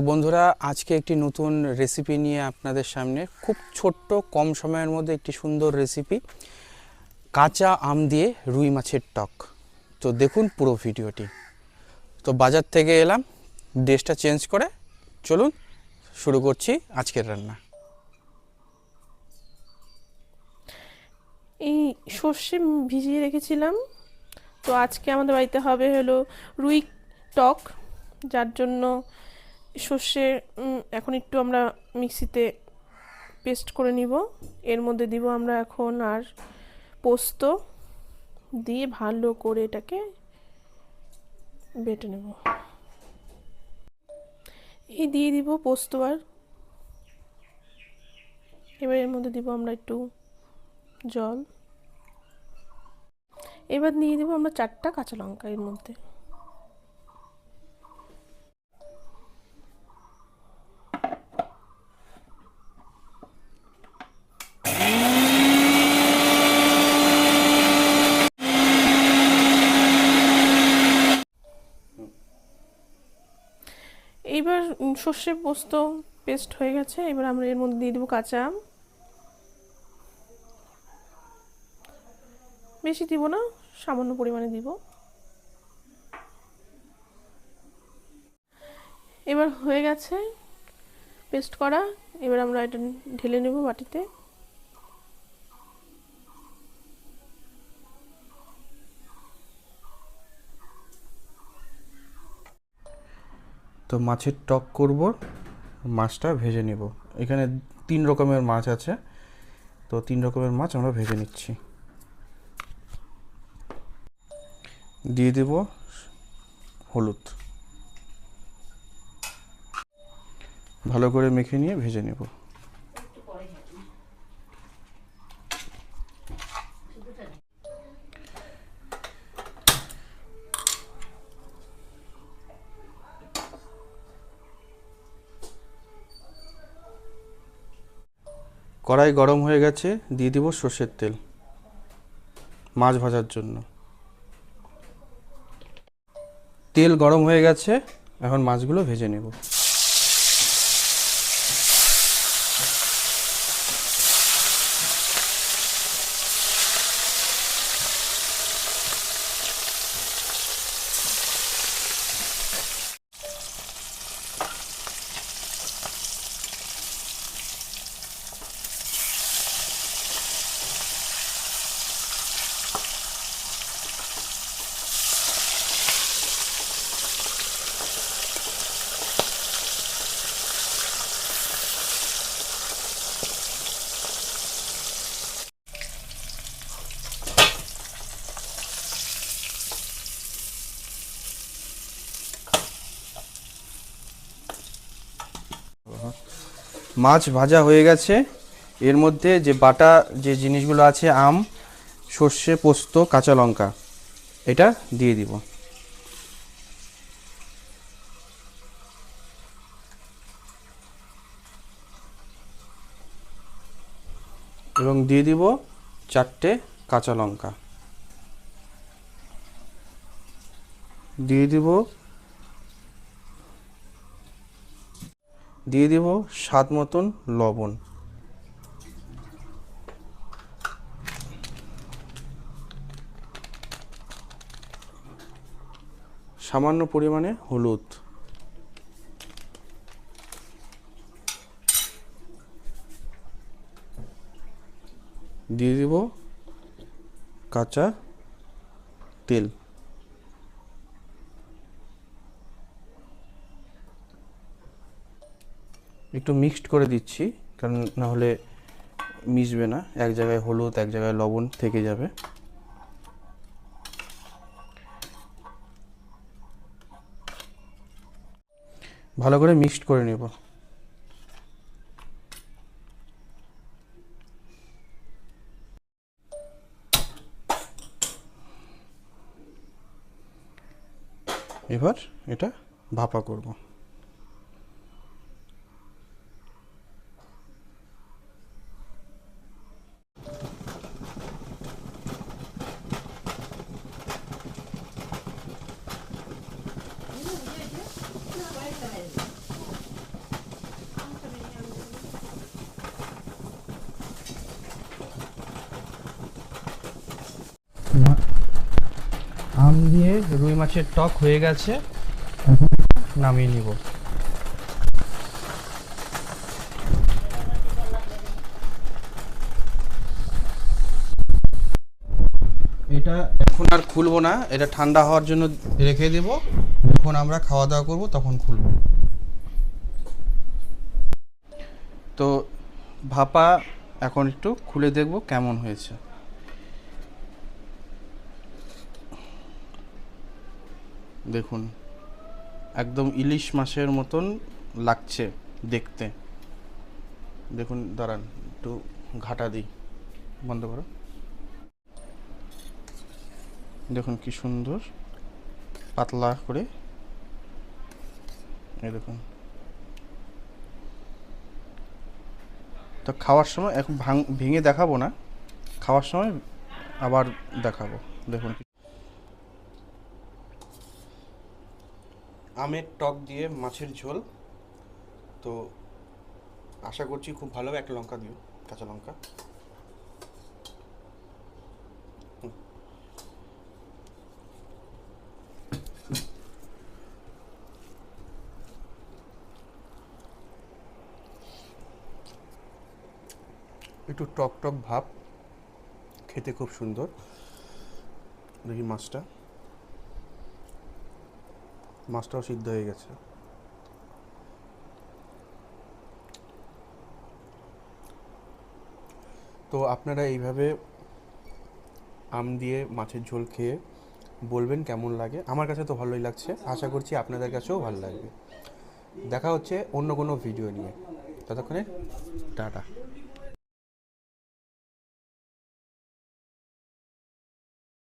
বন্ধুরা আজকে একটি নতুন রেসিপি নিয়ে আপনাদের সামনে খুব ছোট্ট কম সময়ের মধ্যে একটি সুন্দর রেসিপি কাঁচা আম দিয়ে রুই মাছের টক। তো দেখুন পুরো ভিডিওটি। তো বাজার থেকে এলাম, ড্রেসটা চেঞ্জ করে চলুন শুরু করছি আজকের রান্না। এই সর্ষে ভিজিয়ে রেখেছিলাম, তো আজকে আমাদের বাড়িতে হবে হলো রুই টক, যার জন্য সর্ষে এখন একটু আমরা মিক্সিতে পেস্ট করে নিব। এর মধ্যে দিব আমরা এখন আর পোস্ত দিয়ে ভালো করে এটাকে বেটে নেব। এই দিয়ে দিব পোস্ত, আর এবার এর মধ্যে দিব আমরা একটু জল। এবার নিয়ে দেবো আমরা 4টা কাঁচা লঙ্কা এর মধ্যে। এইবার সর্ষে পোস্ত পেস্ট হয়ে গেছে, এবার আমরা এর মধ্যে দিয়ে দেবো কাঁচা আম। বেশি দিব না, সামান্য পরিমাণে দিব। এবার হয়ে গেছে পেস্ট করা, এবার আমরা এটা ঢেলে নেব বাটিতে। তো মাছের টক করব, মাছটা ভেজে নেব। এখানে 3 রকমের মাছ আছে, তো 3 রকমের মাছ আমরা ভেজে নিচ্ছি। দিয়ে দেব হলুদ, ভালো করে মেখে নিয়ে ভেজে নেব। কড়াই গরম হয়ে গেছে, দিয়ে দিব সর্ষের তেল মাছ ভাজার জন্য। তেল গরম হয়ে গেছে, এখন মাছগুলো ভেজে নেব। মাছ ভাজা হয়ে গেছে, এর মধ্যে যে বাটা যে জিনিসগুলো আছে আম, সর্ষে, পোস্ত, কাঁচা লঙ্কা, এটা দিয়ে দিব। এবং দিয়ে দিব 4টে কাঁচা লঙ্কা, দিয়ে দিব স্বাদ মতন লবণ, সামান্য পরিমাণে হলুদ, দিয়ে দিব কাঁচা তেল। একটু মিক্সড করে দিচ্ছি, কারণ না হলে মিশবে না, এক জায়গায় হলুদ এক জায়গায় লবণ থেকে যাবে। ভালো করে মিক্সড করে নেব। এবার এটা ভাপা করব। আম দিয়ে রুই মাছের টক হয়ে গেছে, নামিয়ে নিব। এটা এখন আর খুলবো না, এটা ঠান্ডা হওয়ার জন্য রেখে দেব, যখন আমরা খাওয়া দাওয়া করব তখন খুলব। তো ভাপা এখন একটু খুলে দেখব কেমন হয়েছে। দেখুন একদম ইলিশ মাছের মতন লাগছে দেখতে। দেখুন, দাঁড়ান একটু ঘাটা দিই, বন্ধ করো। দেখুন কি সুন্দর পাতলা করে, এই দেখুন। তো খাওয়ার সময় এখন ভেঙে দেখাবো না, খাওয়ার সময় আবার দেখাবো। দেখুন আমের টক দিয়ে মাছের ঝোল। তো আশা করছি খুব ভালো হবে। একটা লঙ্কা দিও, কাঁচা লঙ্কা। একটু টক টক ভাব, খেতে খুব সুন্দর। দেখি মাছটাও সিদ্ধ হয়ে গেছে। তো আপনারা এইভাবে আম দিয়ে মাছের ঝোল খেয়ে বলবেন কেমন লাগে। আমার কাছে তো ভালোই লাগছে, আশা করছি আপনাদের কাছেও ভালো লাগবে। দেখা হচ্ছে অন্য কোনো ভিডিও নিয়ে, ততক্ষণে টাটা।